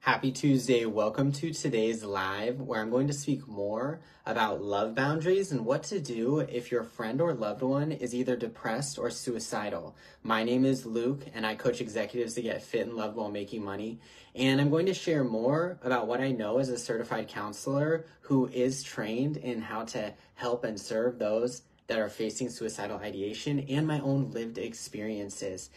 Happy Tuesday. Welcome to today's live where I'm going to speak more about love boundaries and what to do if your friend or loved one is either depressed or suicidal. My name is Luke and I coach executives to get fit and love while making money. And I'm going to share more about what I know as a certified counselor who is trained in how to help and serve those that are facing suicidal ideation and my own lived experiences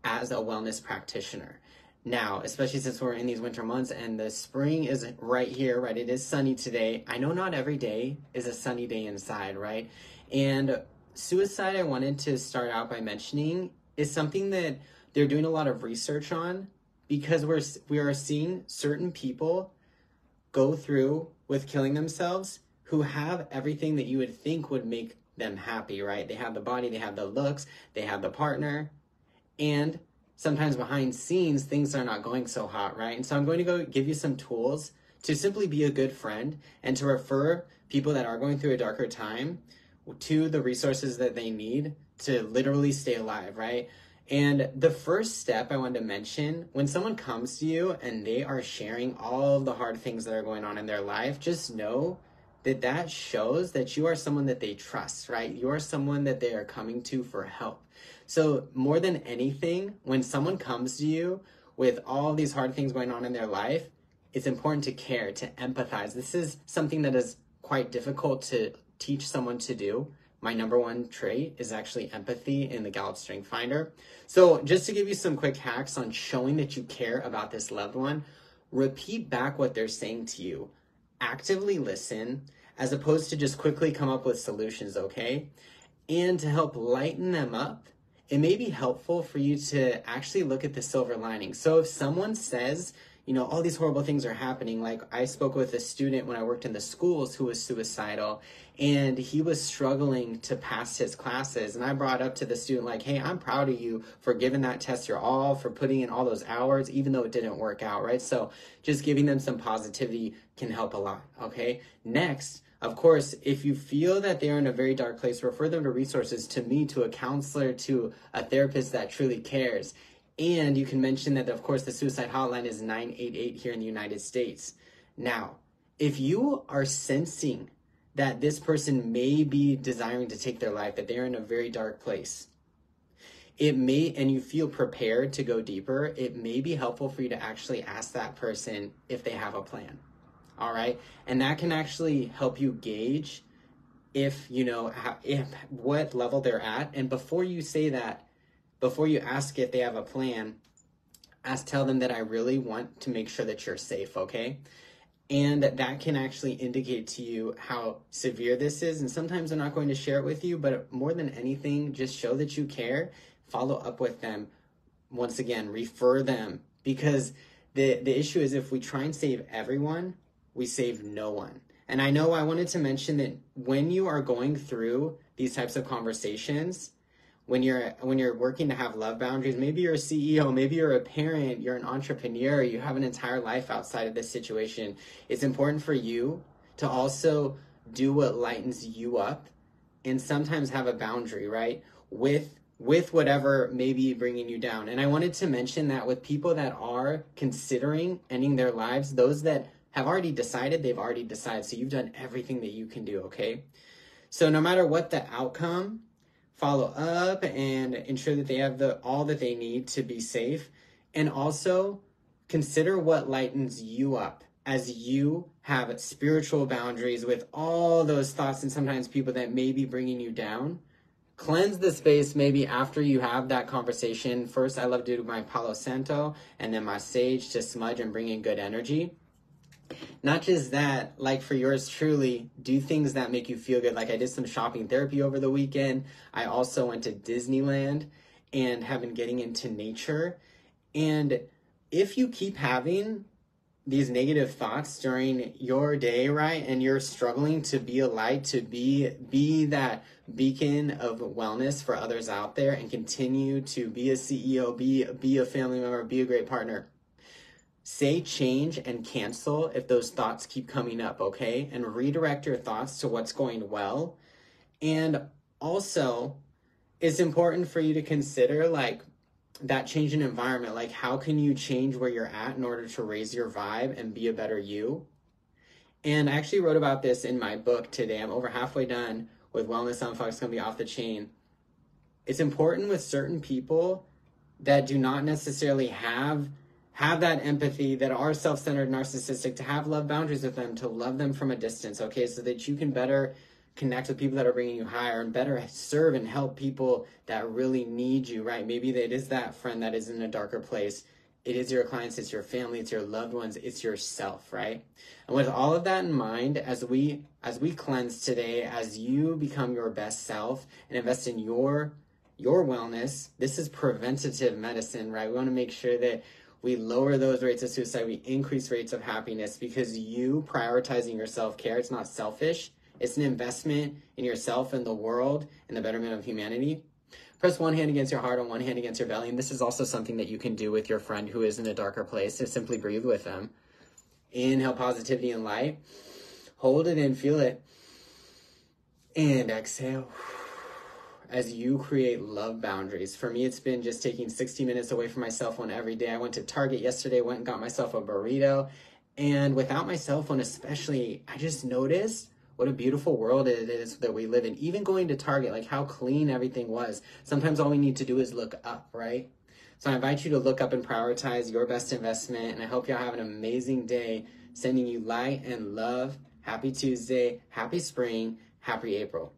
as a wellness practitioner. Now, especially since we're in these winter months and the spring is right here, right? It is sunny today. I know not every day is a sunny day inside, right? And suicide, I wanted to start out by mentioning, is something that they're doing a lot of research on because we are seeing certain people go through with killing themselves who have everything that you would think would make them happy, right? They have the body, they have the looks, they have the partner, and sometimes behind scenes, things are not going so hot, right? And so I'm going to go give you some tools to simply be a good friend and to refer people that are going through a darker time to the resources that they need to literally stay alive, right? And the first step I wanted to mention, when someone comes to you and they are sharing all of the hard things that are going on in their life, just know that that shows that you are someone that they trust, right? You are someone that they are coming to for help. So more than anything, when someone comes to you with all these hard things going on in their life, it's important to care, to empathize. This is something that is quite difficult to teach someone to do. My number one trait is actually empathy in the Gallup Strength Finder. So just to give you some quick hacks on showing that you care about this loved one, repeat back what they're saying to you. Actively listen as opposed to just quickly come up with solutions, okay? And to help lighten them up, it may be helpful for you to actually look at the silver lining. So if someone says, all these horrible things are happening, like I spoke with a student when I worked in the schools who was suicidal, and he was struggling to pass his classes. And I brought up to the student like, hey, I'm proud of you for giving that test your all, for putting in all those hours, even though it didn't work out, right? So just giving them some positivity can help a lot, okay? Next, of course, if you feel that they're in a very dark place, refer them to resources, to me, to a counselor, to a therapist that truly cares. And you can mention that, of course, the suicide hotline is 988 here in the United States. Now, if you are sensing that this person may be desiring to take their life, that they're in a very dark place, and you feel prepared to go deeper, it may be helpful for you to actually ask that person if they have a plan. All right. And that can actually help you gauge if what level they're at. And before you say that, before you ask if they have a plan, tell them that I really want to make sure that you're safe. Okay. And that can actually indicate to you how severe this is. And sometimes they're not going to share it with you, but more than anything, just show that you care, follow up with them. Once again, refer them, because the issue is if we try and save everyone, we save no one. And I know I wanted to mention that when you are going through these types of conversations, when you're working to have love boundaries, maybe you're a CEO, maybe you're a parent, you're an entrepreneur, you have an entire life outside of this situation, it's important for you to also do what lightens you up and sometimes have a boundary, right? With whatever may be bringing you down. And I wanted to mention that with people that are considering ending their lives, those that have already decided, they've already decided. So you've done everything that you can do, okay? So no matter what the outcome, follow up and ensure that they have all that they need to be safe. And also consider what lightens you up as you have spiritual boundaries with all those thoughts and sometimes people that may be bringing you down. Cleanse the space maybe after you have that conversation. First, I love to do my Palo Santo and then my sage to smudge and bring in good energy. Not just that, like for yours truly, do things that make you feel good. Like I did some shopping therapy over the weekend. I also went to Disneyland and have been getting into nature. And if you keep having these negative thoughts during your day, right, and you're struggling to be a light, to be that beacon of wellness for others out there and continue to be a CEO, be a family member, be a great partner, say change and cancel if those thoughts keep coming up, okay? And redirect your thoughts to what's going well. And also, it's important for you to consider, like, that change in environment. Like, how can you change where you're at in order to raise your vibe and be a better you? And I actually wrote about this in my book today. I'm over halfway done with Wellness Unfucked. It's going to be off the chain. It's important with certain people that do not necessarily have that empathy, that are self-centered, narcissistic, to have love boundaries with them, to love them from a distance, okay? So that you can better connect with people that are bringing you higher and better serve and help people that really need you, right? Maybe it is that friend that is in a darker place. It is your clients, it's your family, it's your loved ones, it's yourself, right? And with all of that in mind, as we cleanse today, as you become your best self and invest in your wellness, this is preventative medicine, right? We want to make sure that we lower those rates of suicide, we increase rates of happiness, because you prioritizing your self-care, it's not selfish, it's an investment in yourself and the world and the betterment of humanity. Press one hand against your heart and one hand against your belly. And this is also something that you can do with your friend who is in a darker place. So simply breathe with them. Inhale positivity and light. Hold it in, feel it. And exhale. As you create love boundaries. For me, it's been just taking 60 minutes away from my cell phone every day. I went to Target yesterday, went and got myself a burrito. And without my cell phone especially, I just noticed what a beautiful world it is that we live in. Even going to Target, like how clean everything was. Sometimes all we need to do is look up, right? So I invite you to look up and prioritize your best investment. And I hope y'all have an amazing day. Sending you light and love. Happy Tuesday. Happy spring. Happy April.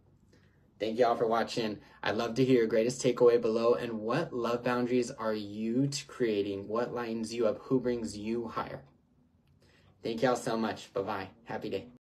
Thank y'all for watching. I'd love to hear your greatest takeaway below. And what love boundaries are you creating? What lightens you up? Who brings you higher? Thank y'all so much. Bye-bye. Happy day.